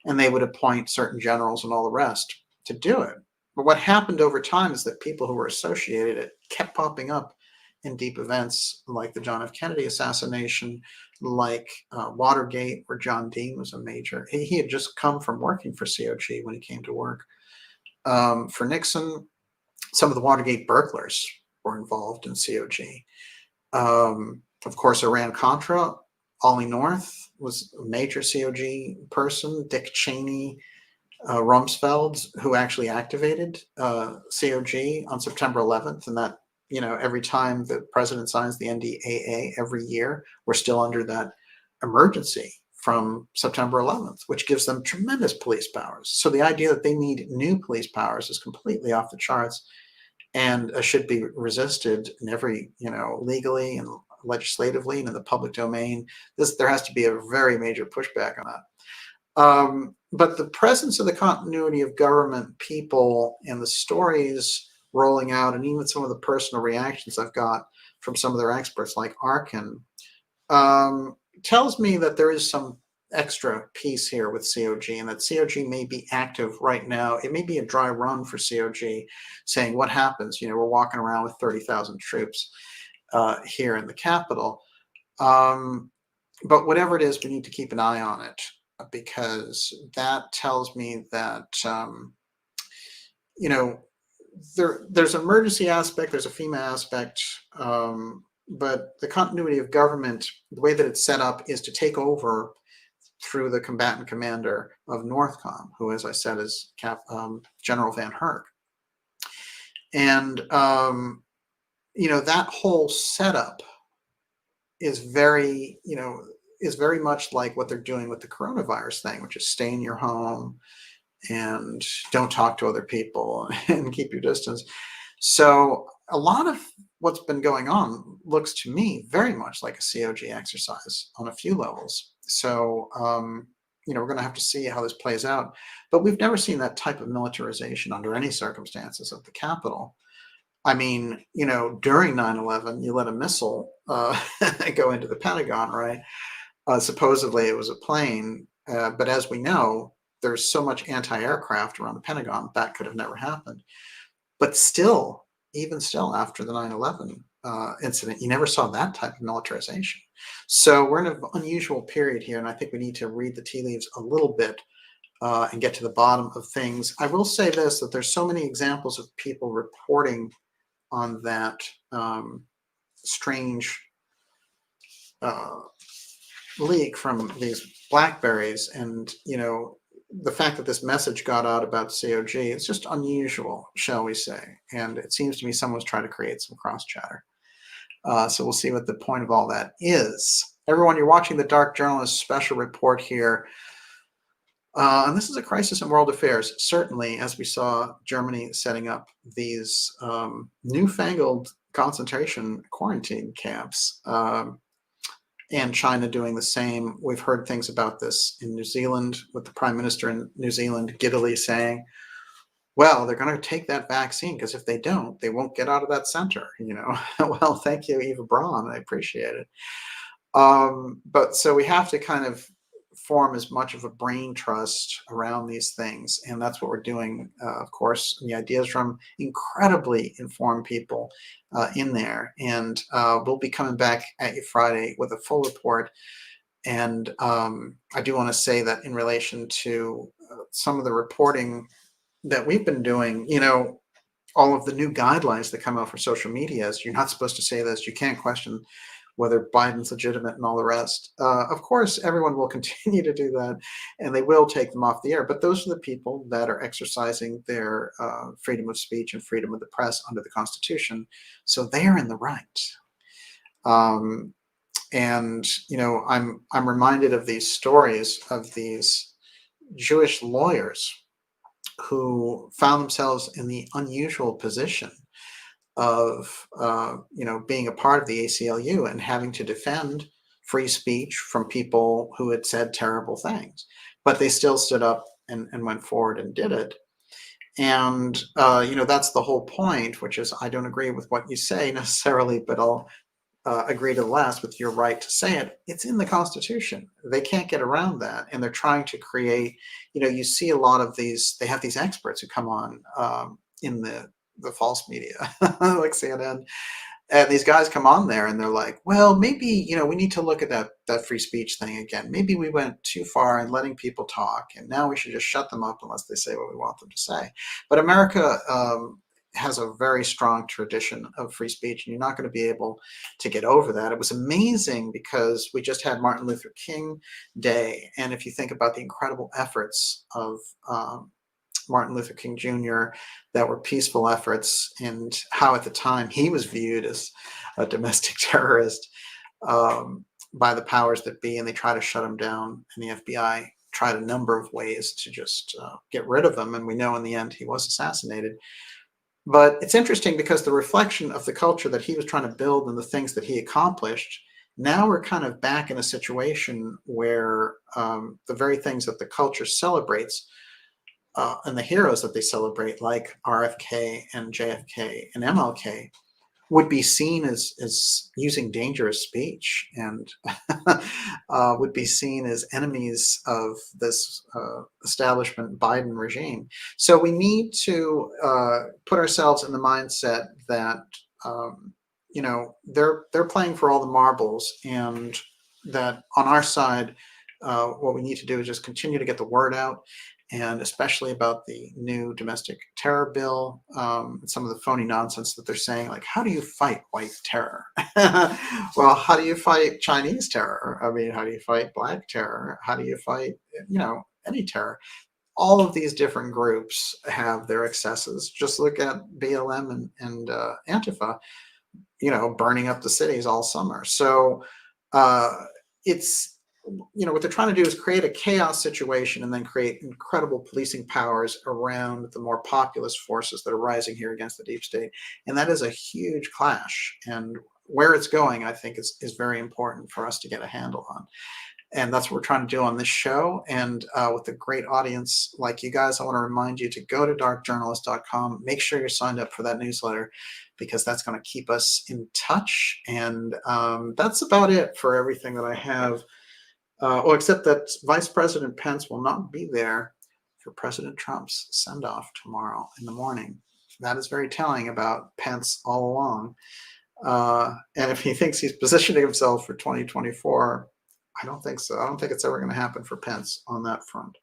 and they would appoint certain generals and all the rest to do it. But what happened over time is that people who were associated it kept popping up in deep events like the John F. Kennedy assassination, like Watergate, where John Dean was a major. He had just come from working for COG when he came to work. For Nixon, some of the Watergate burglars were involved in COG. Of course, Iran-Contra, Ollie North was a major COG person. Dick Cheney, Rumsfeld, who actually activated COG on September 11th. And that, every time the president signs the NDAA every year, we're still under that emergency from September 11th, which gives them tremendous police powers. So the idea that they need new police powers is completely off the charts, and should be resisted in every, legally and legislatively and in the public domain. There has to be a very major pushback on that. But the presence of the continuity of government people and the stories rolling out, and even some of the personal reactions I've got from some of their experts like Arkin, tells me that there is some extra piece here with COG, and that COG may be active right now. It may be a dry run for COG, saying what happens, we're walking around with 30,000 troops here in the Capitol. But whatever it is, we need to keep an eye on it, because that tells me that, there's an emergency aspect, there's a FEMA aspect, but the continuity of government, the way that it's set up, is to take over through the combatant commander of NORTHCOM, who, as I said, is General Van Herk. And, that whole setup is very much like what they're doing with the coronavirus thing, which is stay in your home, and don't talk to other people and keep your distance. So a lot of what's been going on looks to me very much like a COG exercise on a few levels. So, we're going to have to see how this plays out. But we've never seen that type of militarization under any circumstances of the Capitol. I mean, during 9/11, you let a missile go into the Pentagon, right? Supposedly it was a plane, but as we know, there's so much anti-aircraft around the Pentagon that could have never happened. But still, even still, after the 9/11 incident, you never saw that type of militarization. So we're in an unusual period here, and I think we need to read the tea leaves a little bit and get to the bottom of things. I will say this, that there's so many examples of people reporting on that strange uh, leak from these Blackberries, and the fact that this message got out about COG is just unusual, shall we say? And it seems to me someone's trying to create some cross chatter. So we'll see what the point of all that is. Everyone, you're watching the Dark Journalist special report here. And this is a crisis in world affairs, certainly, as we saw Germany setting up these newfangled concentration quarantine camps, and China doing the same. We've heard things about this in New Zealand, with the Prime Minister in New Zealand giddily saying, well, they're going to take that vaccine because if they don't, they won't get out of that center. Well, thank you, Eva Braun. I appreciate it. But so we have to kind of form as much of a brain trust around these things. And that's what we're doing, of course. The ideas from incredibly informed people in there. And we'll be coming back at you Friday with a full report. And I do want to say that in relation to some of the reporting that we've been doing, all of the new guidelines that come out for social media is you're not supposed to say this, you can't question whether Biden's legitimate and all the rest. Of course, everyone will continue to do that, and they will take them off the air. But those are the people that are exercising their freedom of speech and freedom of the press under the Constitution. So they are in the right. And I'm reminded of these stories of these Jewish lawyers who found themselves in the unusual position of being a part of the ACLU and having to defend free speech from people who had said terrible things, but they still stood up and went forward and did it. And that's the whole point, which is I don't agree with what you say necessarily, but I'll agree to the last with your right to say it. It's in the Constitution. They can't get around that, and they're trying to create. You see a lot of these. They have these experts who come on in the false media, like CNN, and these guys come on there and they're like, well, maybe we need to look at that free speech thing again. Maybe we went too far in letting people talk, and now we should just shut them up unless they say what we want them to say. But America has a very strong tradition of free speech, and you're not going to be able to get over that. It was amazing because we just had Martin Luther King Day, and if you think about the incredible efforts of Martin Luther King Jr. that were peaceful efforts, and how at the time he was viewed as a domestic terrorist by the powers that be, and they tried to shut him down, and the FBI tried a number of ways to just get rid of him, and we know in the end he was assassinated. But it's interesting because the reflection of the culture that he was trying to build and the things that he accomplished, now we're kind of back in a situation where the very things that the culture celebrates and the heroes that they celebrate, like RFK and JFK and MLK, would be seen as using dangerous speech and would be seen as enemies of this establishment Biden regime. So we need to put ourselves in the mindset that they're playing for all the marbles, and that on our side, what we need to do is just continue to get the word out, and especially about the new domestic terror bill, some of the phony nonsense that they're saying, like, how do you fight white terror? Well, how do you fight Chinese terror? I mean, how do you fight black terror? How do you fight, any terror? All of these different groups have their excesses. Just look at BLM and Antifa, burning up the cities all summer. So it's what they're trying to do is create a chaos situation and then create incredible policing powers around the more populist forces that are rising here against the deep state. And that is a huge clash. And where it's going, I think, is very important for us to get a handle on. And that's what we're trying to do on this show. And with a great audience like you guys, I want to remind you to go to darkjournalist.com. Make sure you're signed up for that newsletter, because that's going to keep us in touch. And that's about it for everything that I have. Except that Vice President Pence will not be there for President Trump's send-off tomorrow in the morning. That is very telling about Pence all along. And if he thinks he's positioning himself for 2024, I don't think so. I don't think it's ever going to happen for Pence on that front.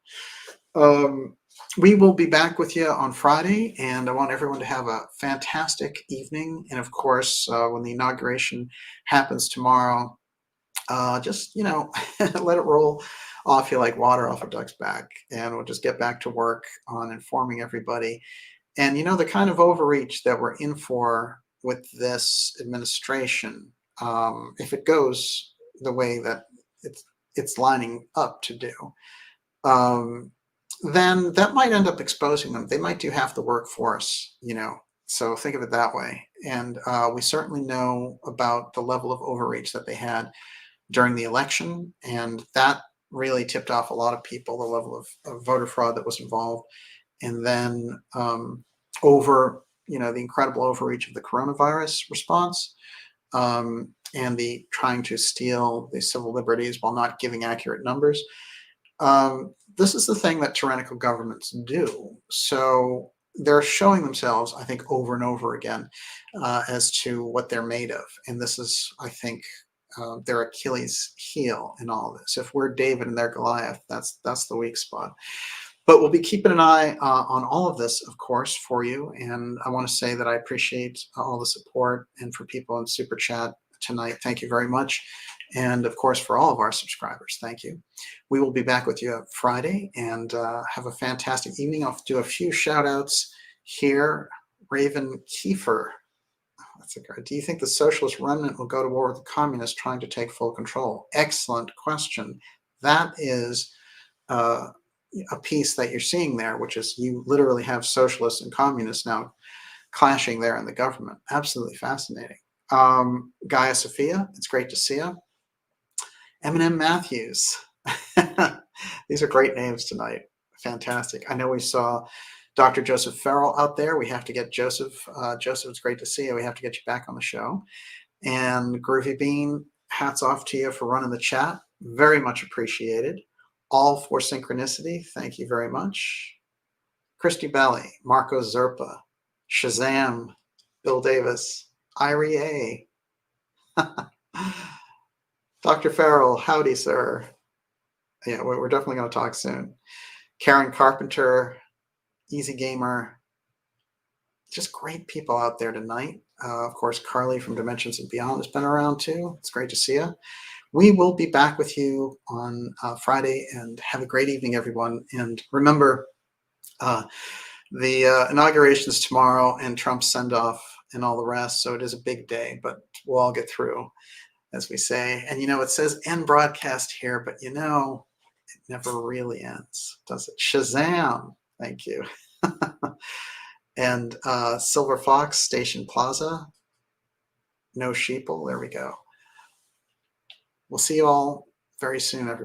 We will be back with you on Friday, and I want everyone to have a fantastic evening. And of course, when the inauguration happens tomorrow, just, let it roll off you like water off a duck's back, and we'll just get back to work on informing everybody. And, the kind of overreach that we're in for with this administration, if it goes the way that it's lining up to do, then that might end up exposing them. They might do half the work for us, so think of it that way. And we certainly know about the level of overreach that they had during the election, and that really tipped off a lot of people, the level of voter fraud that was involved. And then over, the incredible overreach of the coronavirus response, and the trying to steal the civil liberties while not giving accurate numbers. This is the thing that tyrannical governments do. So they're showing themselves, I think, over and over again as to what they're made of. And this is, I think, their Achilles heel in all of this. If we're David and they're Goliath, that's the weak spot. But we'll be keeping an eye on all of this, of course, for you. And I want to say that I appreciate all the support, and for people in Super Chat tonight, thank you very much. And of course, for all of our subscribers, thank you. We will be back with you Friday, and have a fantastic evening. I'll do a few shout outs here. Raven Kiefer. That's a great. Do you think the socialist remnant will go to war with the communists trying to take full control? Excellent question. That is a piece that you're seeing there, which is you literally have socialists and communists now clashing there in the government. Absolutely fascinating. Gaia Sophia, it's great to see you. Eminem Matthews. These are great names tonight. Fantastic. I know we saw Dr. Joseph Farrell out there. We have to get Joseph. Joseph, it's great to see you. We have to get you back on the show. And Groovy Bean, hats off to you for running the chat. Very much appreciated. All for Synchronicity, thank you very much. Christy Belly, Marco Zerpa, Shazam, Bill Davis, Irie A. Dr. Farrell, howdy, sir. Yeah, we're definitely going to talk soon. Karen Carpenter, Easy Gamer. Just great people out there tonight. Of course, Carly from Dimensions and Beyond has been around too. It's great to see you. We will be back with you on Friday, and have a great evening, everyone. And remember, the inauguration's tomorrow and Trump's send-off and all the rest. So it is a big day, but we'll all get through, as we say. And, it says end broadcast here, but, it never really ends, does it? Shazam. Thank you. And Silver Fox, Station Plaza. No sheeple. There we go. We'll see you all very soon, everyone.